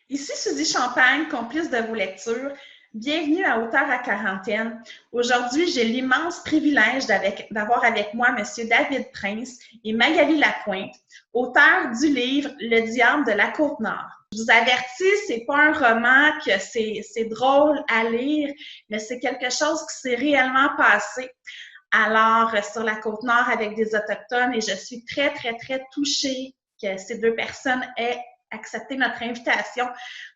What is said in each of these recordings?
Ici Suzy Champagne, complice de vos lectures. Bienvenue à Auteur à quarantaine. Aujourd'hui, j'ai l'immense privilège d'avoir avec moi M. David Prince et Magali Lapointe, auteurs du livre Le diable de la Côte-Nord. Je vous avertis, c'est pas un roman que c'est drôle à lire, mais c'est quelque chose qui s'est réellement passé alors sur la Côte-Nord avec des Autochtones et je suis très, très, très touchée que ces deux personnes aient accepté notre invitation.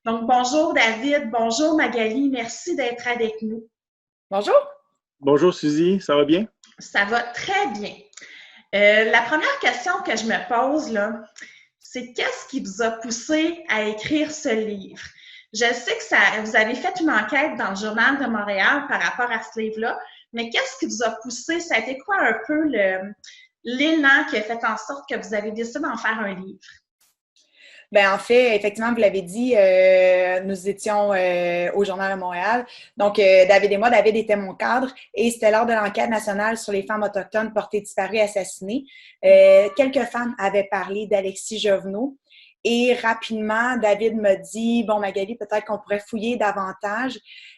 Donc, bonjour David, bonjour Magali, merci d'être avec nous. Bonjour. Bonjour Suzy, ça va bien? Ça va très bien. La première question que je me pose, là, c'est qu'est-ce qui vous a poussé à écrire ce livre? Je sais que vous avez fait une enquête dans le Journal de Montréal par rapport à ce livre-là, mais qu'est-ce qui vous a poussé? Ça a été quoi un peu l'élan qui a fait en sorte que vous avez décidé d'en faire un livre? Bien, en fait, effectivement, vous l'avez dit, nous étions au Journal de Montréal. Donc, David et moi, David était mon cadre et c'était lors de l'enquête nationale sur les femmes autochtones portées disparues et assassinées. Quelques femmes avaient parlé d'Alexis Jovenot. Et rapidement, David m'a dit, bon, Magali, peut-être qu'on pourrait fouiller davantage.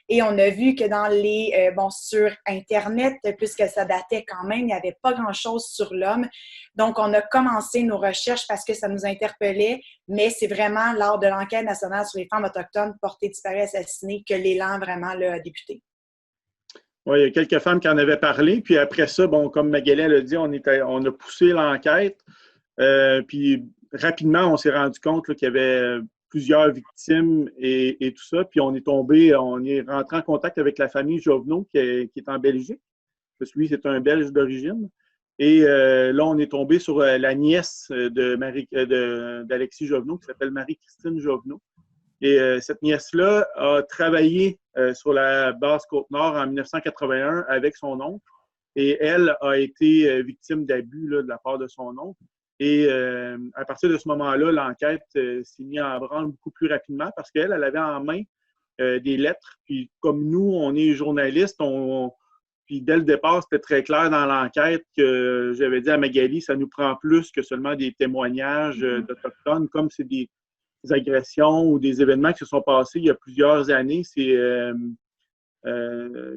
Et on a vu que dans sur Internet, puisque ça datait quand même, il n'y avait pas grand-chose sur l'homme. Donc, on a commencé nos recherches parce que ça nous interpellait, mais c'est vraiment lors de l'enquête nationale sur les femmes autochtones portées disparues et assassinées que l'élan vraiment là, a débuté. Oui, il y a quelques femmes qui en avaient parlé. Puis après ça, bon, comme Magali l'a dit, on a poussé l'enquête. Puis rapidement, on s'est rendu compte qu'il y avait plusieurs victimes et tout ça. Puis on est rentré en contact avec la famille Jovenot qui est en Belgique. Parce que lui, c'est un Belge d'origine. Et là, on est tombé sur la nièce d'Alexis Jovenot qui s'appelle Marie-Christine Jovenot. Et cette nièce-là a travaillé sur la base Côte-Nord en 1981 avec son oncle. Et elle a été victime d'abus de la part de son oncle. Et à partir de ce moment-là, l'enquête s'est mise en branle beaucoup plus rapidement parce qu'elle avait en main des lettres. Puis comme nous, on est journalistes, puis dès le départ, c'était très clair dans l'enquête que j'avais dit à Magali, ça nous prend plus que seulement des témoignages d'Autochtones, comme c'est des agressions ou des événements qui se sont passés il y a plusieurs années.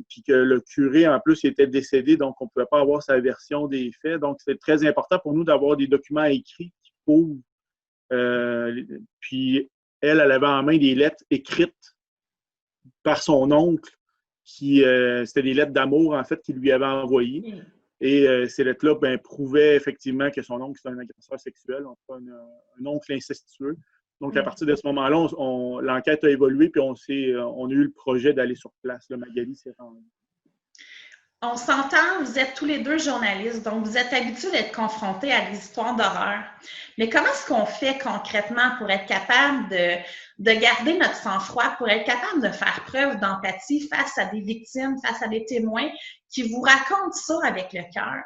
Puis que le curé, en plus, il était décédé, donc on ne pouvait pas avoir sa version des faits. Donc, c'est très important pour nous d'avoir des documents écrits qui prouvent. Puis, elle avait en main des lettres écrites par son oncle, c'était des lettres d'amour, en fait, qu'il lui avait envoyées. Et ces lettres-là prouvaient effectivement que son oncle, c'était un agresseur sexuel, en tout cas un oncle incestueux. Donc, à partir de ce moment-là, l'enquête a évolué, puis on a eu le projet d'aller sur place. Là, Magali s'est rendue. On s'entend, vous êtes tous les deux journalistes, donc vous êtes habitués d'être confrontés à des histoires d'horreur. Mais comment est-ce qu'on fait concrètement pour être capable de garder notre sang-froid, pour être capable de faire preuve d'empathie face à des victimes, face à des témoins qui vous racontent ça avec le cœur?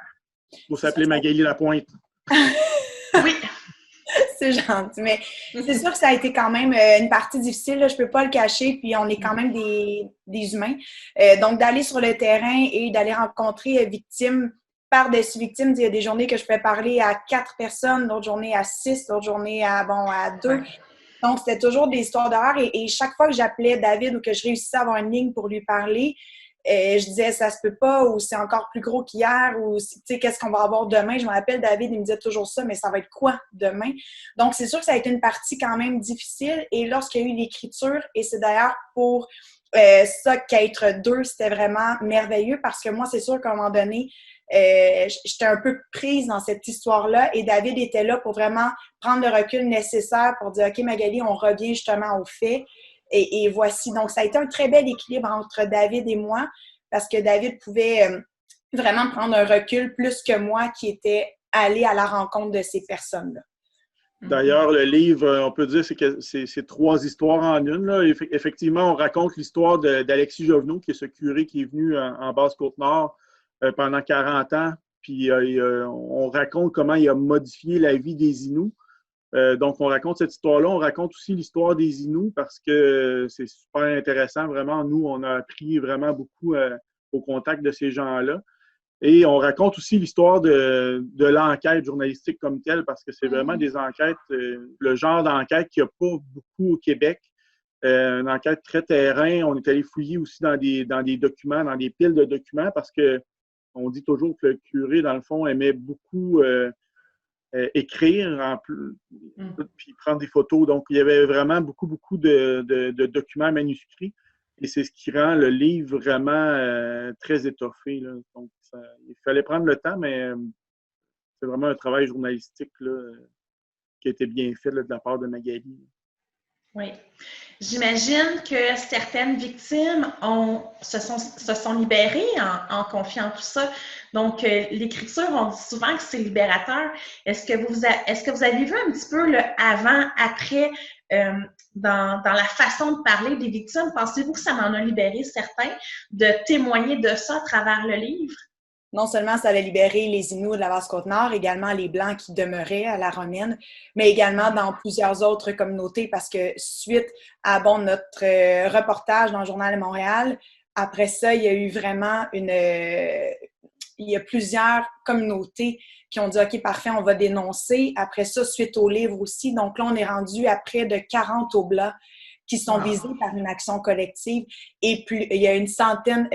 Il faut s'appeler Magali Lapointe. Oui. C'est gentil, mais c'est sûr que ça a été quand même une partie difficile, là, je peux pas le cacher, puis on est quand même des humains. Donc, d'aller sur le terrain et d'aller rencontrer victimes par-dessus victimes, il y a des journées que je peux parler à 4 personnes, d'autres journées à 6, d'autres journées à 2. Ouais. Donc, c'était toujours des histoires d'horreur et chaque fois que j'appelais David ou que je réussissais à avoir une ligne pour lui parler, je disais, ça se peut pas, ou c'est encore plus gros qu'hier, ou tu sais, qu'est-ce qu'on va avoir demain? Je me rappelle, David, il me disait toujours ça, mais ça va être quoi demain? Donc, c'est sûr que ça a été une partie quand même difficile. Et lorsqu'il y a eu l'écriture, et c'est d'ailleurs pour ça qu'être 2, c'était vraiment merveilleux, parce que moi, c'est sûr qu'à un moment donné, j'étais un peu prise dans cette histoire-là, et David était là pour vraiment prendre le recul nécessaire pour dire, OK, Magali, on revient justement aux faits. Et voici. Donc, ça a été un très bel équilibre entre David et moi parce que David pouvait vraiment prendre un recul plus que moi qui était allée à la rencontre de ces personnes-là. D'ailleurs, le livre, on peut dire que c'est 3 histoires en une. Là. Effectivement, on raconte l'histoire d'Alexis Jovenot, qui est ce curé qui est venu en Basse-Côte-Nord pendant 40 ans. Puis on raconte comment il a modifié la vie des Inuits. Donc, on raconte cette histoire-là. On raconte aussi l'histoire des Inuits parce que c'est super intéressant. Vraiment, nous, on a appris vraiment beaucoup au contact de ces gens-là. Et on raconte aussi l'histoire de l'enquête journalistique comme telle parce que c'est vraiment des enquêtes, le genre d'enquête qu'il n'y a pas beaucoup au Québec. une enquête très terrain. On est allé fouiller aussi dans des documents, dans des piles de documents, parce que on dit toujours que le curé, dans le fond, aimait beaucoup écrire, puis prendre des photos. Donc, il y avait vraiment beaucoup de documents manuscrits. Et c'est ce qui rend le livre vraiment très étoffé, là. Donc, il fallait prendre le temps, mais c'est vraiment un travail journalistique là, qui a été bien fait là, de la part de Magali. Oui. J'imagine que certaines victimes se sont libérées en confiant tout ça. Donc, l'écriture, on dit souvent que c'est libérateur. Est-ce que vous avez vu un petit peu le avant-après dans la façon de parler des victimes? Pensez-vous que ça m'en a libéré certains de témoigner de ça à travers le livre? Non seulement ça allait libérer les Inuits de la Basse-Côte-Nord, également les Blancs qui demeuraient à la Romaine, mais également dans plusieurs autres communautés, parce que suite à notre reportage dans le Journal de Montréal, après ça, il y a eu vraiment il y a plusieurs communautés qui ont dit « OK, parfait, on va dénoncer ». Après ça, suite au livre aussi. Donc là, on est rendu à près de 40 Oblats qui sont visés par une action collective. Et puis, il y a des centaines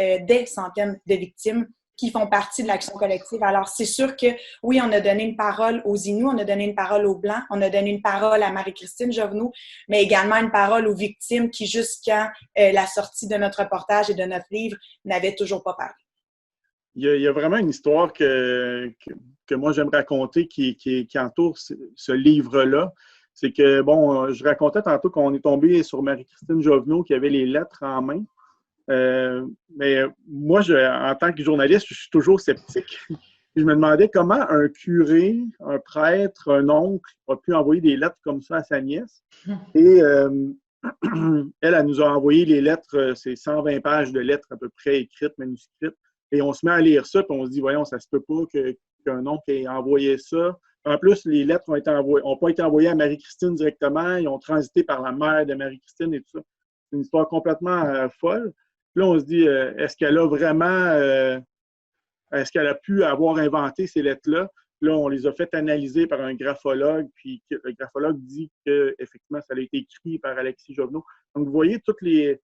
de victimes qui font partie de l'action collective. Alors, c'est sûr que, oui, on a donné une parole aux Inuits, on a donné une parole aux Blancs, on a donné une parole à Marie-Christine Jovenot, mais également une parole aux victimes qui, jusqu'à la sortie de notre reportage et de notre livre, n'avaient toujours pas parlé. Il y a vraiment une histoire que moi, j'aime raconter qui entoure ce livre-là. C'est que, bon, je racontais tantôt qu'on est tombé sur Marie-Christine Jovenot qui avait les lettres en main. Mais moi, en tant que journaliste, je suis toujours sceptique. Je me demandais comment un curé, un prêtre, un oncle a pu envoyer des lettres comme ça à sa nièce. Et elle nous a envoyé les lettres, c'est 120 pages de lettres à peu près écrites, manuscrites. Et on se met à lire ça, puis on se dit, voyons, ça se peut pas qu'un oncle ait envoyé ça. En plus, les lettres ont pas été envoyées à Marie-Christine directement, ils ont transité par la mère de Marie-Christine et tout ça. C'est une histoire complètement folle. Puis là, on se dit, est-ce qu'elle a vraiment, est-ce qu'elle a pu avoir inventé ces lettres-là? Là, on les a fait analyser par un graphologue, puis le graphologue dit qu'effectivement, ça a été écrit par Alexis Jovenot. Donc, vous voyez toutes les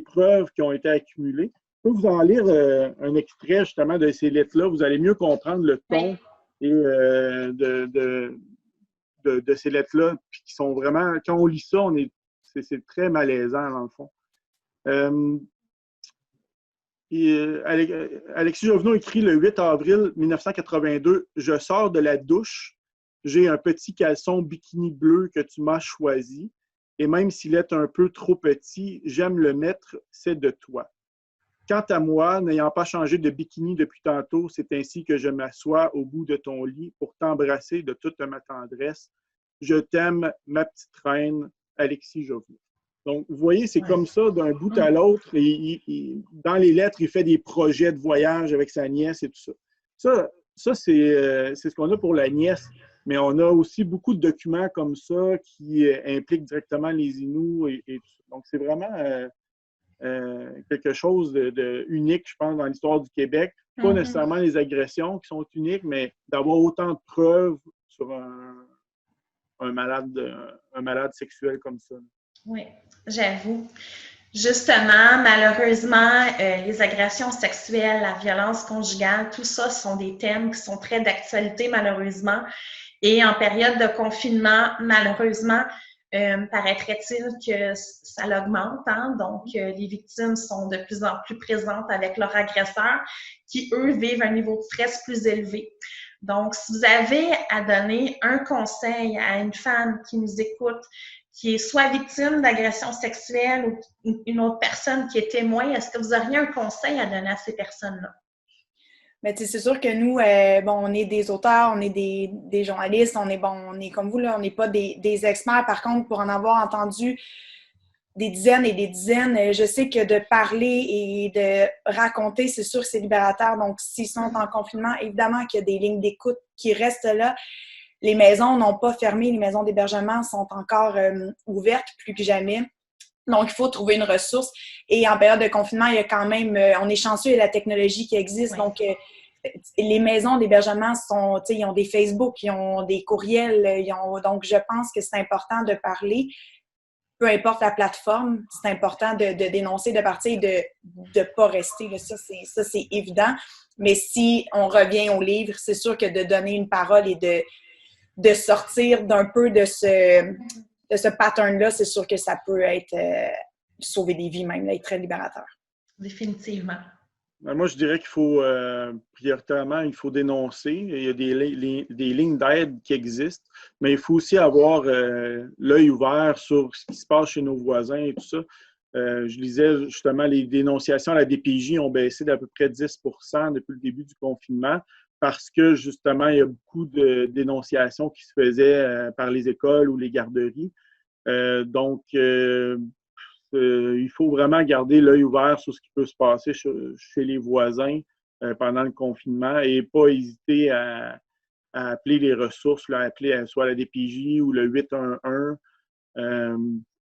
preuves qui ont été accumulées. Je peux vous en lire un extrait justement de ces lettres-là. Vous allez mieux comprendre le ton et de ces lettres-là, puis qui sont vraiment, quand on lit ça, c'est très malaisant dans le fond. Alexis Jovenot écrit le 8 avril 1982 « Je sors de la douche, j'ai un petit caleçon bikini bleu que tu m'as choisi, et même s'il est un peu trop petit, j'aime le mettre, c'est de toi. Quant à moi, n'ayant pas changé de bikini depuis tantôt, c'est ainsi que je m'assois au bout de ton lit pour t'embrasser de toute ma tendresse. Je t'aime, ma petite reine, Alexis Jovenot. » Donc, vous voyez, c'est comme ça, d'un bout à l'autre. Dans les lettres, il fait des projets de voyage avec sa nièce et tout ça. Ça c'est ce qu'on a pour la nièce. Mais on a aussi beaucoup de documents comme ça qui impliquent directement les Inuits et tout ça. Donc, c'est vraiment quelque chose de unique, je pense, dans l'histoire du Québec. Pas nécessairement les agressions qui sont uniques, mais d'avoir autant de preuves sur un malade sexuel comme ça. Oui, j'avoue. Justement, malheureusement, les agressions sexuelles, la violence conjugale, tout ça sont des thèmes qui sont très d'actualité, malheureusement. Et en période de confinement, malheureusement, paraîtrait-il que ça l'augmente. Hein? Donc, les victimes sont de plus en plus présentes avec leurs agresseurs qui, eux, vivent un niveau de stress plus élevé. Donc, si vous avez à donner un conseil à une femme qui nous écoute, qui est soit victime d'agression sexuelle ou une autre personne qui est témoin, est-ce que vous auriez un conseil à donner à ces personnes-là? Mais c'est sûr que nous, on est des auteurs, on est des journalistes, on est comme vous, là, on n'est pas des experts. Par contre, pour en avoir entendu des dizaines et des dizaines, je sais que de parler et de raconter, c'est sûr que c'est libérateur. Donc, s'ils sont en confinement, évidemment qu'il y a des lignes d'écoute qui restent là. Les maisons n'ont pas fermé, les maisons d'hébergement sont encore ouvertes plus que jamais. Donc, il faut trouver une ressource. Et en période de confinement, il y a quand même, on est chanceux, il y a la technologie qui existe. Oui. Donc, les maisons d'hébergement ils ont des Facebook, ils ont des courriels, donc je pense que c'est important de parler. peu importe la plateforme, c'est important de dénoncer, de partir et de pas rester. Là. Ça, c'est évident. Mais si on revient au livre, c'est sûr que de donner une parole et de sortir d'un peu de ce pattern-là, c'est sûr que ça peut être sauver des vies même, là, être très libérateur. Définitivement. Moi, je dirais qu'il faut, prioritairement, il faut dénoncer. Il y a des lignes d'aide qui existent, mais il faut aussi avoir l'œil ouvert sur ce qui se passe chez nos voisins et tout ça. Je lisais justement, les dénonciations à la DPJ ont baissé d'à peu près 10 % depuis le début du confinement parce que, justement, il y a beaucoup de dénonciations qui se faisaient par les écoles ou les garderies. Donc, il faut vraiment garder l'œil ouvert sur ce qui peut se passer chez les voisins pendant le confinement et pas hésiter à appeler les ressources, là, appeler soit la DPJ ou le 811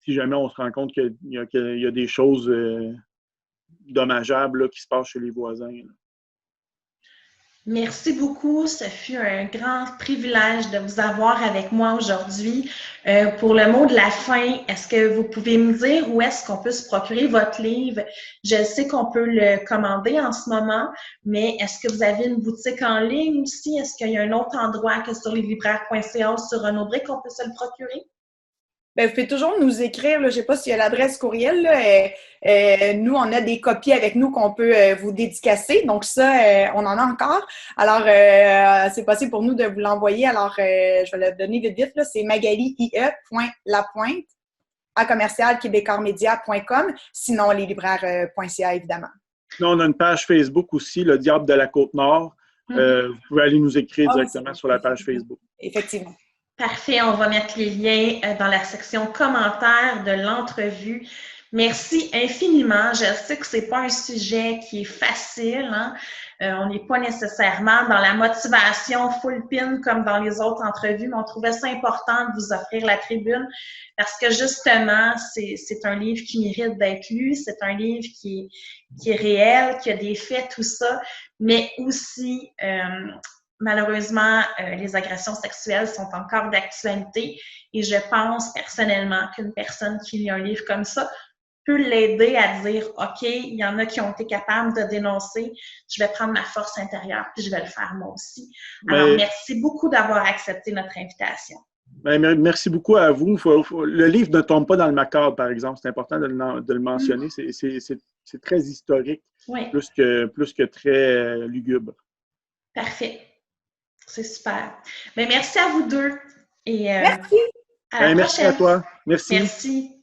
si jamais on se rend compte qu'il y a des choses dommageables là, qui se passent chez les voisins. Là. Merci beaucoup. Ce fut un grand privilège de vous avoir avec moi aujourd'hui. Pour le mot de la fin, est-ce que vous pouvez me dire où est-ce qu'on peut se procurer votre livre? Je sais qu'on peut le commander en ce moment, mais est-ce que vous avez une boutique en ligne aussi? Est-ce qu'il y a un autre endroit que sur leslibraires.ca ou sur Renaud Bré qu'on peut se le procurer? Bien, vous pouvez toujours nous écrire. Là, je ne sais pas s'il y a l'adresse courriel. Là, nous, on a des copies avec nous qu'on peut vous dédicacer. Donc, ça, on en a encore. Alors, c'est possible pour nous de vous l'envoyer. Alors, je vais le donner vite. Là. C'est magalie.lapointe@québécoismedia.com. Sinon, leslibraires.ca, évidemment. Sinon, on a une page Facebook aussi, Le Diable de la Côte-Nord. Vous pouvez aller nous écrire directement sur la page Facebook. Effectivement. Parfait, on va mettre les liens dans la section commentaires de l'entrevue. Merci infiniment. Je sais que c'est pas un sujet qui est facile, hein? On n'est pas nécessairement dans la motivation full pin comme dans les autres entrevues, mais on trouvait ça important de vous offrir la tribune parce que justement, c'est un livre qui mérite d'être lu, c'est un livre qui est réel, qui a des faits, tout ça, mais aussi malheureusement, les agressions sexuelles sont encore d'actualité et je pense personnellement qu'une personne qui lit un livre comme ça peut l'aider à dire « OK, il y en a qui ont été capables de dénoncer, je vais prendre ma force intérieure puis je vais le faire moi aussi. » Alors, merci beaucoup d'avoir accepté notre invitation. Merci beaucoup à vous. Le livre ne tombe pas dans le macabre, par exemple. C'est important de le mentionner. C'est très historique, oui. plus que très lugubre. Parfait. C'est super. Bien, merci à vous deux. Et merci. À la merci prochaine. à toi. Merci. Merci.